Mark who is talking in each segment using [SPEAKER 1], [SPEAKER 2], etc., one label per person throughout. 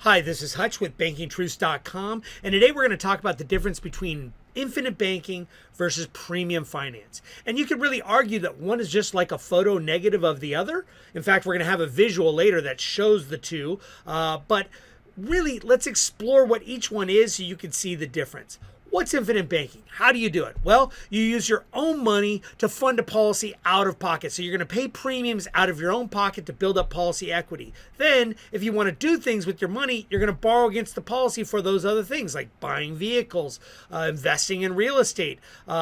[SPEAKER 1] Hi, this is Hutch with bankingtruths.com, and today we're going to talk about the difference between infinite banking versus premium finance. And you could really argue that one is just like a photo negative of the other. In fact, we're going to have a visual later that shows the two, but really, let's explore what each one is so you can see the difference. What's infinite banking? How do you do it? Well, you use your own money to fund a policy out of pocket. So you're going to pay premiums out of your own pocket to build up policy equity. Then, if you want to do things with your money, you're going to borrow against the policy for those other things like buying vehicles, investing in real estate,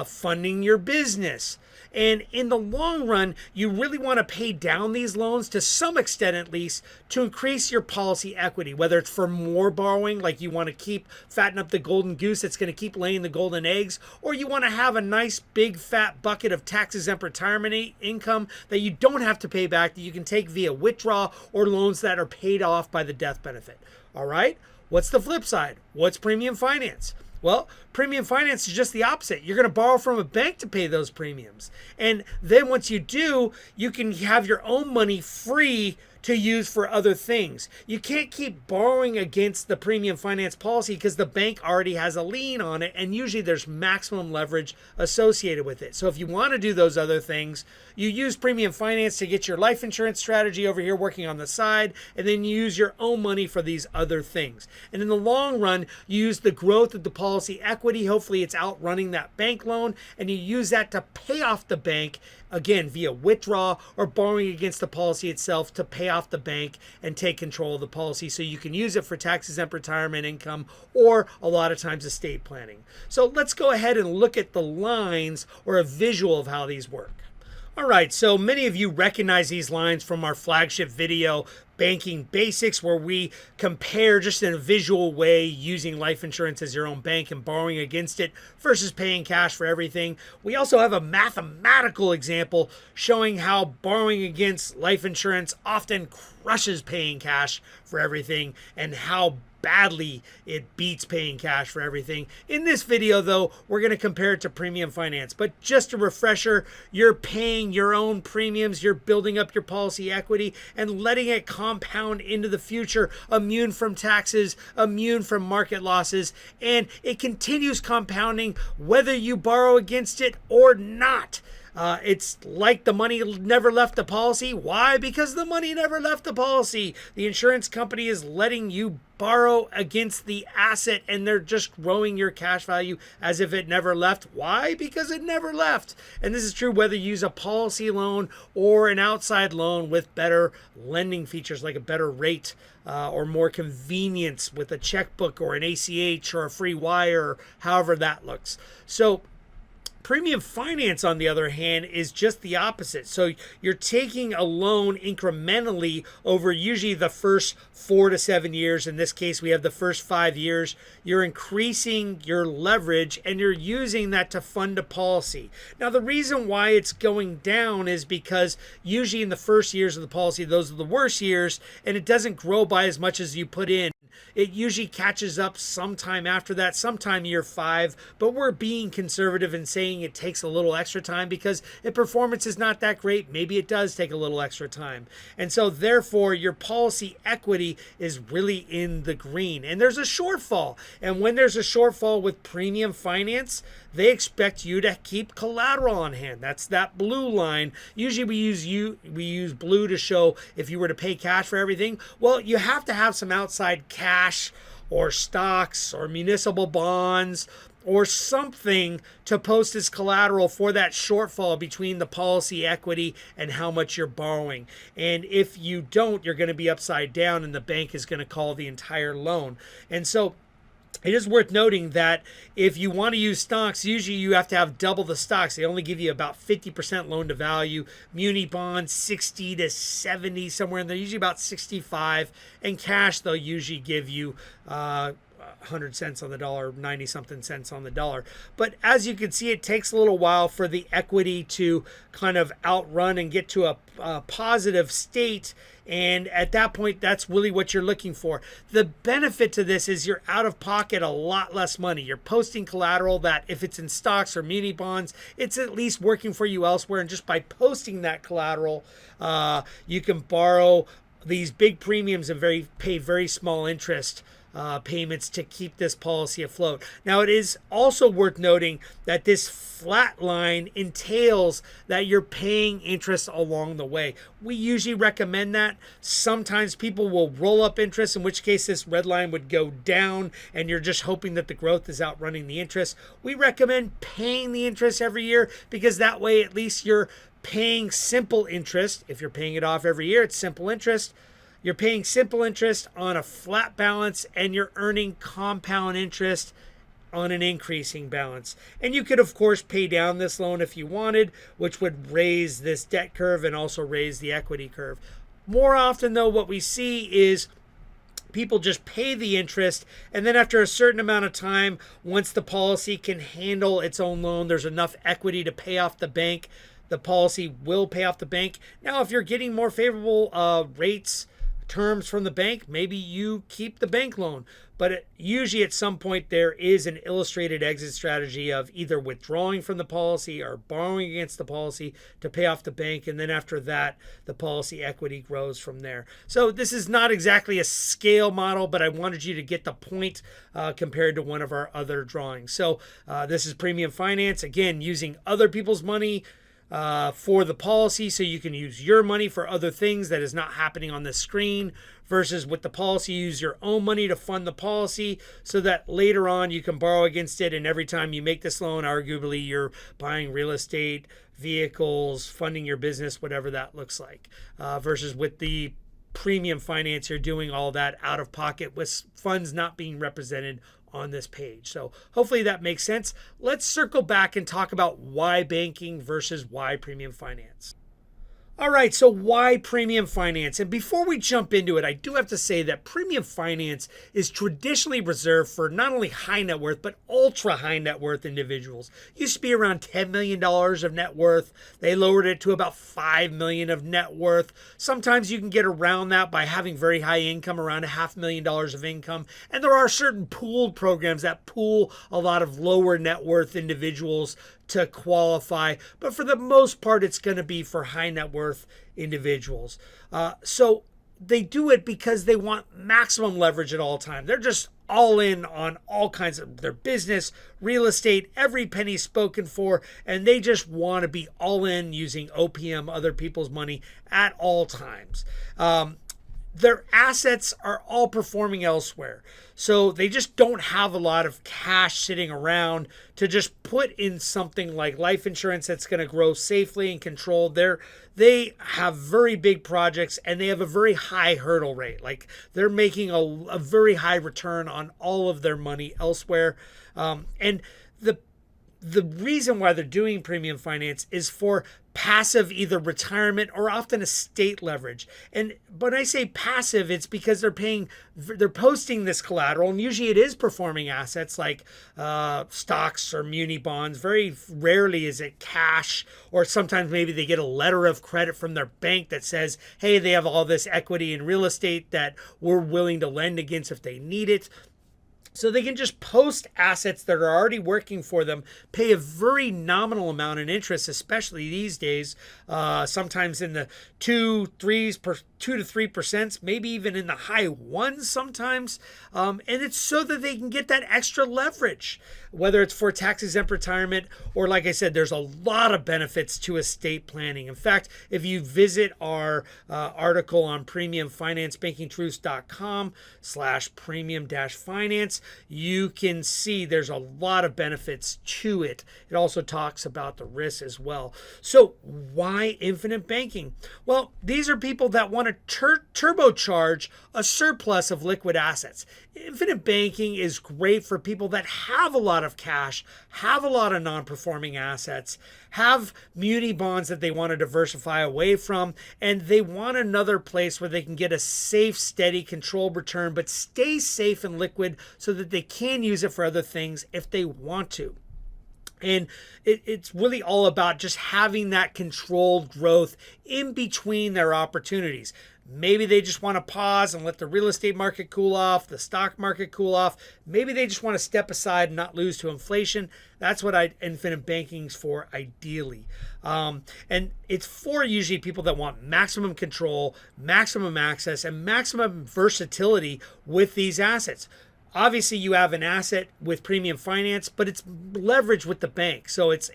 [SPEAKER 1] funding your business. And in the long run, you really want to pay down these loans to some extent, at least, to increase your policy equity, whether it's for more borrowing, like you want to fatten up the golden goose that's going to keep laying the golden eggs, or you want to have a nice big fat bucket of tax-exempt retirement income that you don't have to pay back, that you can take via withdrawal or loans that are paid off by the death benefit. All right? What's the flip side? What's premium finance? Well, premium finance is just the opposite. You're going to borrow from a bank to pay those premiums. And then once you do, you can have your own money free to use for other things. You can't keep borrowing against the premium finance policy because the bank already has a lien on it, and usually there's maximum leverage associated with it. So if you want to do those other things, you use premium finance to get your life insurance strategy over here working on the side, and then you use your own money for these other things. And in the long run, you use the growth of the policy equity. Hopefully it's outrunning that bank loan, and you use that to pay off the bank, again, via withdrawal or borrowing against the policy itself to pay off the bank and take control of the policy so you can use it for tax-exempt retirement income or a lot of times estate planning. So let's go ahead and look at the lines or a visual of how these work. All right, so many of you recognize these lines from our flagship video, Banking Basics, where we compare just in a visual way using life insurance as your own bank and borrowing against it versus paying cash for everything. We also have a mathematical example showing how borrowing against life insurance often crushes paying cash for everything and how badly it beats paying cash for everything. In this video, though, we're going to compare it to premium finance. But just a refresher, you're paying your own premiums, you're building up your policy equity and letting it compound into the future, immune from taxes, immune from market losses, and it continues compounding whether you borrow against it or not. It's like the money never left the policy. Why? Because the money never left the policy. The insurance company is letting you borrow against the asset and they're just growing your cash value as if it never left. Why? Because it never left. And this is true whether you use a policy loan or an outside loan with better lending features like a better rate or more convenience with a checkbook or an ACH or a free wire, or however that looks. So premium finance, on the other hand, is just the opposite. So you're taking a loan incrementally over usually the first 4 to 7 years. In this case, we have the first 5 years. You're increasing your leverage and you're using that to fund a policy. Now, the reason why it's going down is because usually in the first years of the policy, those are the worst years, and it doesn't grow by as much as you put in. It usually catches up sometime after that, sometime year 5, but we're being conservative and saying it takes a little extra time because if performance is not that great, maybe it does take a little extra time. And so therefore your policy equity is really in the green and there's a shortfall. And when there's a shortfall with premium finance, they expect you to keep collateral on hand. That's that blue line. Usually we use blue to show if you were to pay cash for everything. Well, you have to have some outside cash or stocks or municipal bonds or something to post as collateral for that shortfall between the policy equity and how much you're borrowing. And if you don't, you're going to be upside down and the bank is going to call the entire loan. And so it is worth noting that if you want to use stocks, usually you have to have double the stocks. They only give you about 50% loan to value. Muni bonds, 60 to 70, somewhere in there, usually about 65. And cash, they'll usually give you 100 cents on the dollar, 90 something cents on the dollar. But as you can see, it takes a little while for the equity to kind of outrun and get to a positive state. And at that point, that's really what you're looking for. The benefit to this is you're out of pocket a lot less money. You're posting collateral that if it's in stocks or muni bonds, it's at least working for you elsewhere. And just by posting that collateral, you can borrow these big premiums and pay very small interest payments to keep this policy afloat. Now, it is also worth noting that this flat line entails that you're paying interest along the way. We usually recommend that. Sometimes people will roll up interest, in which case this red line would go down and you're just hoping that the growth is outrunning the interest. We recommend paying the interest every year because that way at least you're paying simple interest. If you're paying it off every year, it's simple interest. You're paying simple interest on a flat balance and you're earning compound interest on an increasing balance. And you could, of course, pay down this loan if you wanted, which would raise this debt curve and also raise the equity curve. More often, though, what we see is people just pay the interest, and then after a certain amount of time, once the policy can handle its own loan, there's enough equity to pay off the bank, the policy will pay off the bank. Now, if you're getting more favorable rates, terms from the bank, maybe you keep the bank loan. But usually at some point there is an illustrated exit strategy of either withdrawing from the policy or borrowing against the policy to pay off the bank. And then after that, the policy equity grows from there. So this is not exactly a scale model, but I wanted you to get the point compared to one of our other drawings. So this is premium finance, again, using other people's money for the policy, so you can use your money for other things that is not happening on the screen, versus with the policy, use your own money to fund the policy so that later on you can borrow against it, and every time you make this loan, arguably you're buying real estate, vehicles, funding your business, whatever that looks like, versus with the premium finance, you're doing all that out of pocket with funds not being represented on this page. So hopefully that makes sense. Let's circle back and talk about why banking versus why premium finance. All right, so why premium finance? And before we jump into it, I do have to say that premium finance is traditionally reserved for not only high net worth, but ultra high net worth individuals. It used to be around $10 million of net worth. They lowered it to about $5 million of net worth. Sometimes you can get around that by having very high income, around $500,000 of income. And there are certain pooled programs that pool a lot of lower net worth individuals to qualify, but for the most part, it's going to be for high net worth individuals. So they do it because they want maximum leverage at all time. They're just all in on all kinds of their business, real estate, every penny spoken for, and they just want to be all in using OPM, other people's money, at all times. Their assets are all performing elsewhere. So they just don't have a lot of cash sitting around to just put in something like life insurance that's going to grow safely and controlled. They have very big projects and they have a very high hurdle rate. Like they're making a very high return on all of their money elsewhere. And the reason why they're doing premium finance is for passive, either retirement or often estate leverage. And when I say passive, it's because they're posting this collateral, and usually it is performing assets like stocks or muni bonds. Very rarely is it cash, or sometimes maybe they get a letter of credit from their bank that says, hey, they have all this equity in real estate that we're willing to lend against if they need it. So they can just post assets that are already working for them, pay a very nominal amount in interest, especially these days, sometimes in the 2 to 3%, maybe even in the high ones sometimes. And it's so that they can get that extra leverage, whether it's for tax-exempt retirement or, like I said, there's a lot of benefits to estate planning. In fact, if you visit our article on premiumfinancebankingtruths.com/premium-finance, you can see there's a lot of benefits to it. It also talks about the risks as well. So why infinite banking? Well, these are people that want to turbocharge a surplus of liquid assets. Infinite banking is great for people that have a lot of cash, have a lot of non-performing assets, have muni bonds that they want to diversify away from, and they want another place where they can get a safe, steady, controlled return, but stay safe and liquid so that they can use it for other things if they want to. And it's really all about just having that controlled growth in between their opportunities. Maybe they just want to pause and let the real estate market cool off, the stock market cool off. Maybe they just want to step aside and not lose to inflation. That's what infinite banking's for, ideally. And it's for usually people that want maximum control, maximum access, and maximum versatility with these assets. Obviously, you have an asset with premium finance, but it's leveraged with the bank. So it's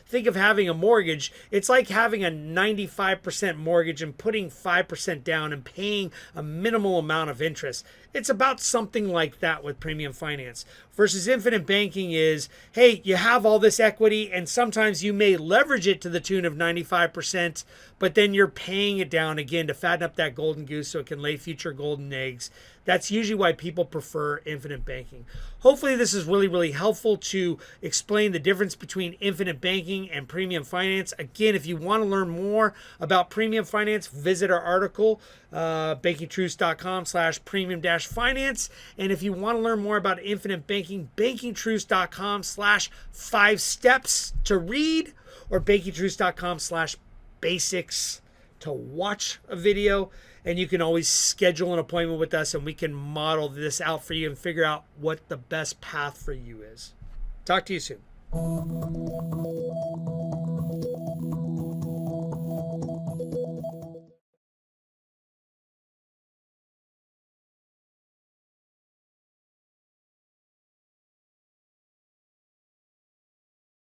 [SPEAKER 1] think of having a mortgage. It's like having a 95% mortgage and putting 5% down and paying a minimal amount of interest. It's about something like that with premium finance. Versus infinite banking is, hey, you have all this equity and sometimes you may leverage it to the tune of 95%, but then you're paying it down again to fatten up that golden goose so it can lay future golden eggs. That's usually why people prefer infinite banking. Hopefully this is really, really helpful to explain the difference between infinite banking and premium finance. Again, if you want to learn more about premium finance, visit our article, bankingtruths.com/premium-finance. And if you want to learn more about infinite banking, bankingtruths.com/5 steps to read, or bankingtruths.com/basics to watch a video. And you can always schedule an appointment with us and we can model this out for you and figure out what the best path for you is. Talk to you soon.